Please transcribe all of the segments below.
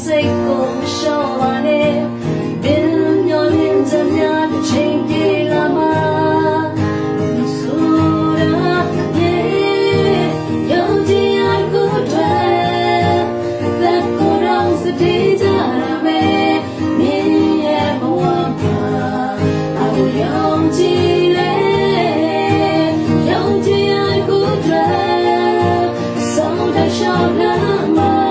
စိတ်ကိုမလျှော့ပါနဲ့ဘယ်မျောလင်းစများတစ်ချိန်ပြေးလာမှာဆိုတာရဲ့ယုံကြည်ရကိုတွေ့သက်ကိုယ်တော်စတေးကြရမယ်မြင်ရဲ့ဘဝမှာအကိုယုံကြည်လေယုံကြည်ရကိုတွေ့ဆုံးတဲ့ရှောင်းလာမှာ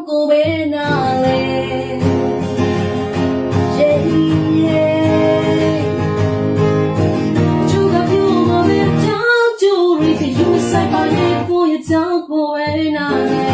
ကိုပဲနာလေကျူကပြူမပဲတောင်းကျူရီကယူဆိုင်ပါလေကိုရဲ့တောင်းကိုပဲနာလေ